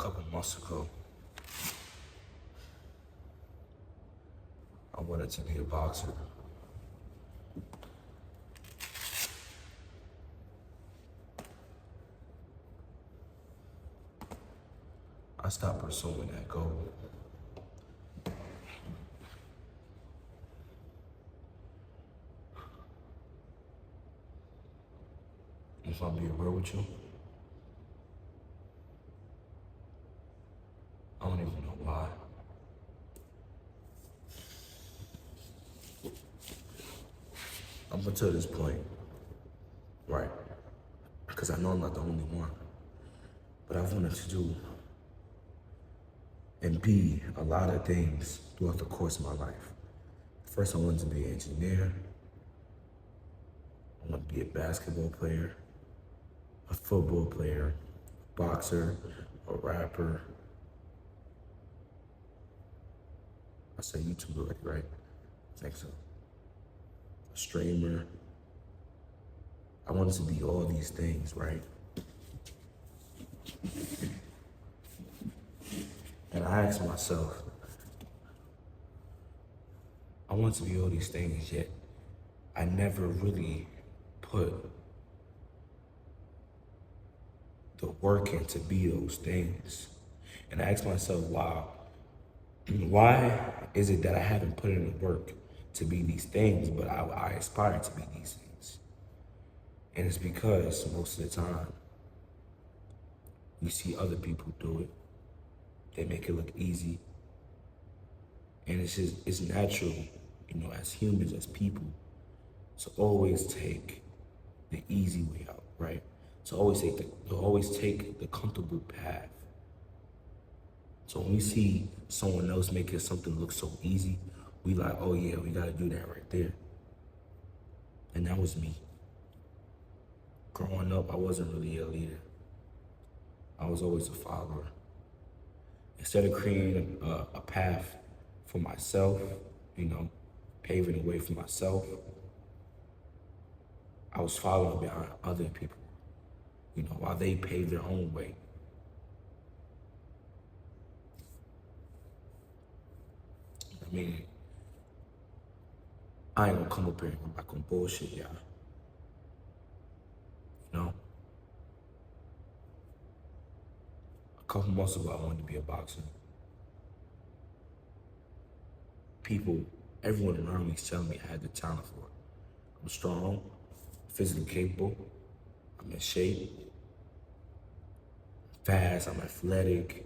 couple months ago, I wanted to be a boxer. I stopped pursuing that goal. If I'm being real with you, I don't even know why. Up until this point, right? Because I know I'm not the only one, but I wanted to do and be a lot of things throughout the course of my life. First, I wanted to be an engineer. I wanted to be a basketball player, a football player, a boxer, a rapper. I say YouTube already, right? I think so. A streamer. I wanted to be all these things, right? And I asked myself, I want to be all these things, yet I never really put the work in to be those things. And I asked myself, why is it that I haven't put in the work to be these things, but I aspire to be these things? And it's because most of the time, you see other people do it. They make it look easy. And it's natural, as humans, as people, to always take the easy way out, right? To always take the comfortable path. So when we see someone else making something look so easy, we like, oh yeah, we gotta do that right there. And that was me. Growing up, I wasn't really a leader. I was always a follower. Instead of creating a path for myself, paving the way for myself, I was following behind other people, while they paved their own way. I mean, I ain't gonna come up here and go back on bullshit, y'all. A couple months ago, I wanted to be a boxer. Everyone around me is telling me I had the talent for it. I'm strong, physically capable, I'm in shape, fast, I'm athletic.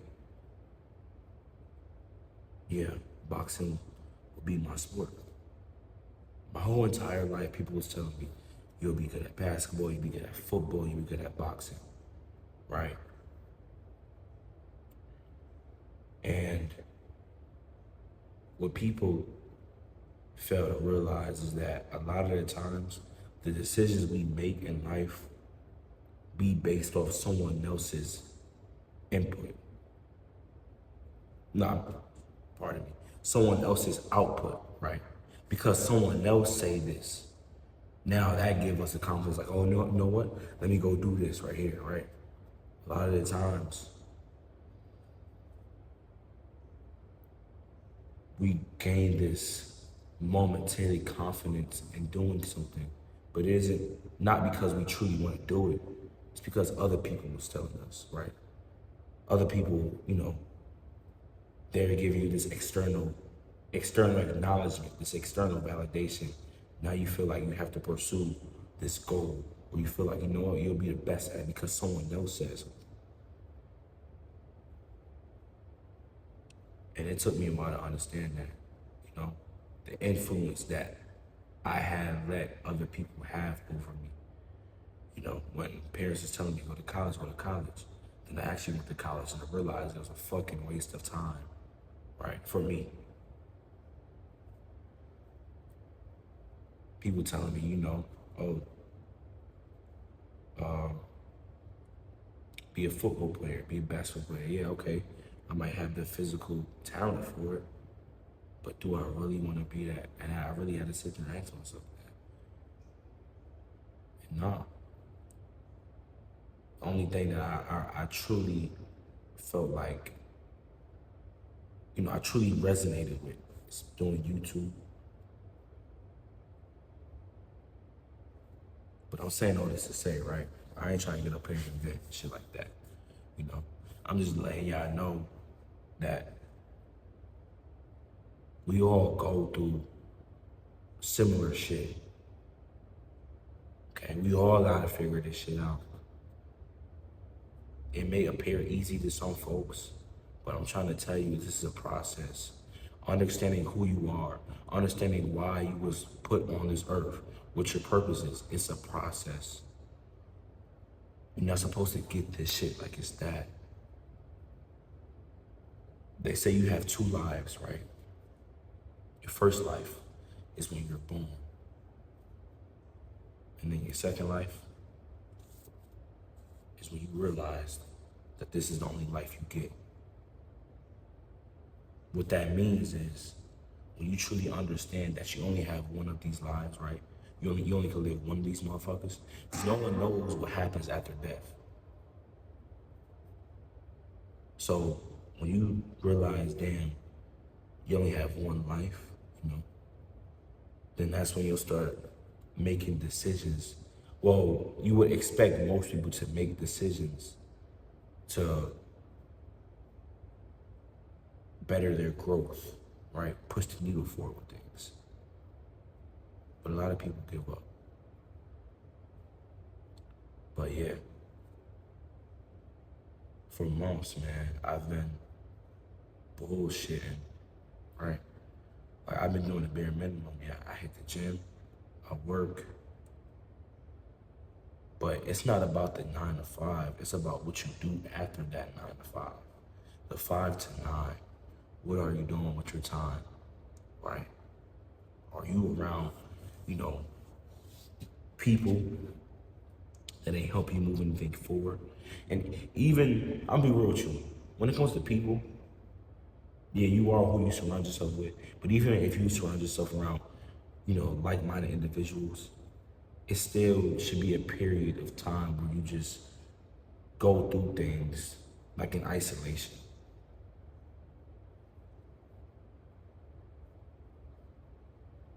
Yeah, boxing will be my sport. My whole entire life, people was telling me, you'll be good at basketball, you'll be good at football, you'll be good at boxing, right? And what people fail to realize is that a lot of the times, the decisions we make in life be based off someone else's input. Pardon me, someone else's output, right? Because someone else say this, now that gives us the confidence, like, oh, no, you know what? Let me go do this right here, right? A lot of the times, we gain this momentary confidence in doing something, but it isn't not because we truly want to do it. It's because other people was telling us, right? Other people, they're giving you this external acknowledgement, this external validation. Now you feel like you have to pursue this goal, or you feel like, you know what, you'll be the best at it because someone else says it. And it took me a while to understand that, the influence that I have let other people have over me. When parents is telling me go to college, then I actually went to college and I realized it was a fucking waste of time, right? For me. People telling me, be a football player, be a basketball player. Yeah, okay. I might have the physical talent for it, but do I really want to be that? And I really had to sit there and ask myself that. And no. The only thing that I truly felt like, I truly resonated with doing YouTube. But I'm saying all this to say, right? I ain't trying to get up here and invent shit like that. You know, I'm just letting y'all know that we all go through similar shit. Okay, we all gotta figure this shit out. It may appear easy to some folks, but I'm trying to tell you this is a process. Understanding who you are, understanding why you was put on this earth, what your purpose is, it's a process. You're not supposed to get this shit like it's that. They say you have two lives, right? Your first life is when you're born. And then your second life is when you realize that this is the only life you get. What that means is when you truly understand that you only have one of these lives, right? You only can live one of these motherfuckers. No one knows what happens after death. So when you realize, damn, you only have one life, then that's when you'll start making decisions. Well, you would expect most people to make decisions to better their growth, right? Push the needle forward with things. But a lot of people give up. But yeah, for months, man, I've been bullshitting, right? Like I've been doing the bare minimum. Yeah, I hit the gym, I work, but it's not about the 9 to 5. It's about what you do after that 9 to 5. The 5 to 9. What are you doing with your time, right? Are you around, people that ain't help you move anything forward? And even, I'll be real with you, when it comes to people, yeah, you are who you surround yourself with. But even if you surround yourself around, like-minded individuals, it still should be a period of time where you just go through things like in isolation.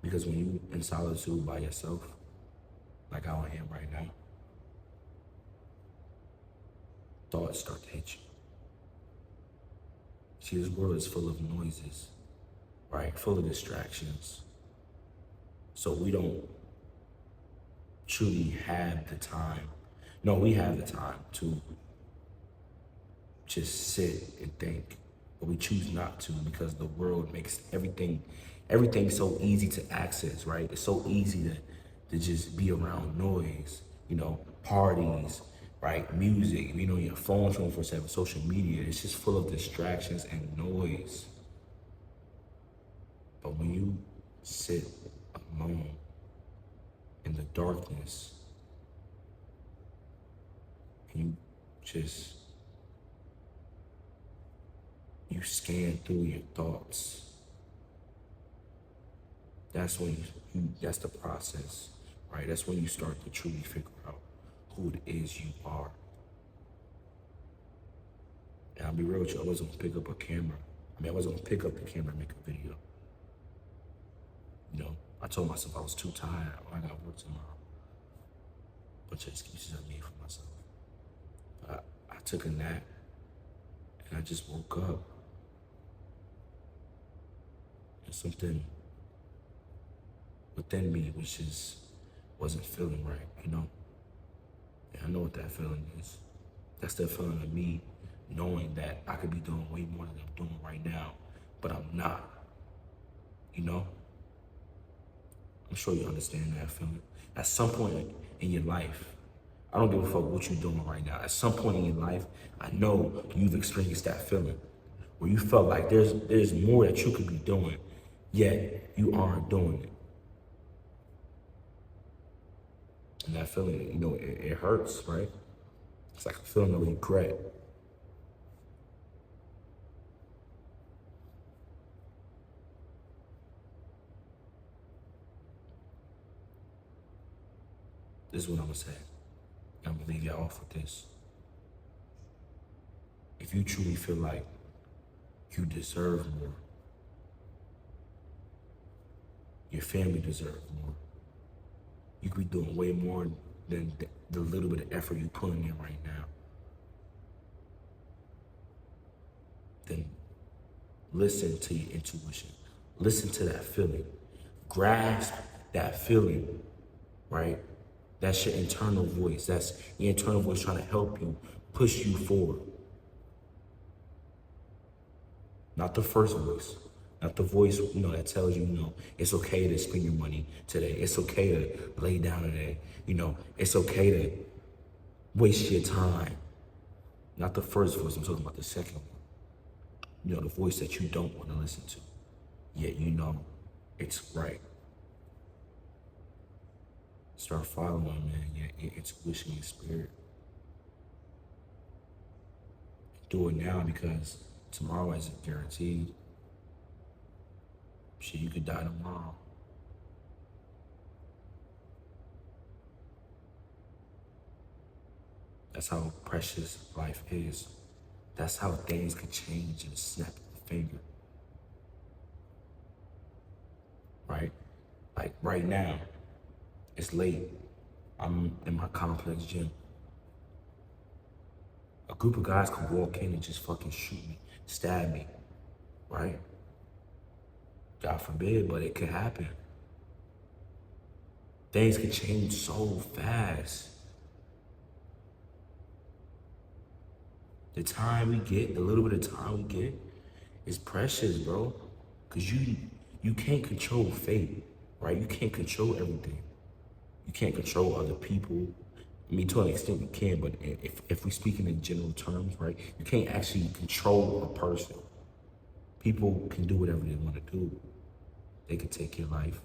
Because when you in solitude by yourself, like how I am right now, thoughts start to hit you. See, this world is full of noises, right? Full of distractions. So we don't truly have the time. No, we have the time to just sit and think, but we choose not to because the world makes everything so easy to access, right? It's so easy to just be around noise, parties, right? Music, your phone 24/7, social media, it's just full of distractions and noise. But when you sit alone in the darkness and you scan through your thoughts, that's when that's the process, right? That's when you start to truly figure out who it is you are. And I'll be real with you, I wasn't gonna pick up a camera. I wasn't gonna pick up the camera and make a video. I told myself I was too tired. I got work tomorrow. Bunch of excuses I made for myself. But I took a nap and I just woke up. And something within me wasn't feeling right, And I know what that feeling is. That's the feeling of me knowing that I could be doing way more than I'm doing right now, but I'm not, I'm sure you understand that feeling. At some point in your life, I don't give a fuck what you're doing right now. At some point in your life, I know you've experienced that feeling where you felt like there's more that you could be doing, yet you aren't doing it. And that feeling, it hurts, right? It's like a feeling of regret. This is what I'm gonna say. I'm gonna leave y'all off with this. If you truly feel like you deserve more, your family deserves more, you could be doing way more than the little bit of effort you're putting in right now. Then listen to your intuition. Listen to that feeling. Grasp that feeling, right? That's your internal voice. That's your internal voice trying to help you, push you forward. Not the first voice. Not the voice, that tells you, it's okay to spend your money today. It's okay to lay down today. It's okay to waste your time. Not the first voice, I'm talking about the second one. The voice that you don't want to listen to. Yet it's right. Start following, man, your intuition, your spirit. Do it now because tomorrow isn't guaranteed. Shit, you could die tomorrow. That's how precious life is. That's how things can change in a snap of a finger. Right? Like right now, it's late. I'm in my complex gym. A group of guys could walk in and just fucking shoot me, stab me, right? God forbid, but it could happen. Things could change so fast. The time we get, the little bit of time we get, is precious, bro. Cause you can't control fate, right? You can't control everything. You can't control other people. I mean, to an extent you can, but if we speaking in general terms, right? You can't actually control a person. People can do whatever they want to do. They can take your life.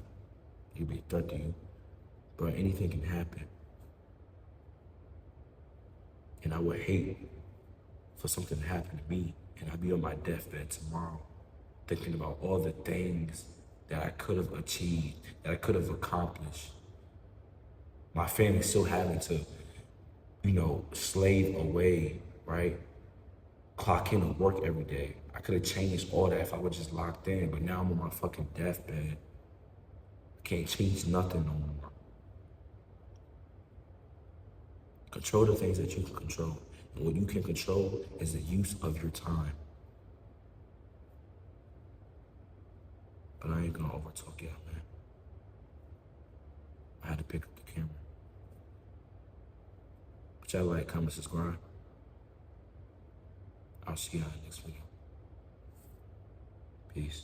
They can be a threat to you. But anything can happen. And I would hate for something to happen to me and I'd be on my deathbed tomorrow thinking about all the things that I could have achieved, that I could have accomplished. My family still having to, slave away, right? Clock in and work every day. I could have changed all that if I was just locked in, but now I'm on my fucking deathbed. I can't change nothing no more. Control the things that you can control. And what you can control is the use of your time. But I ain't gonna overtalk y'all, man. I had to pick up the camera. But y'all like, comment, subscribe. I'll see y'all in the next video. Peace.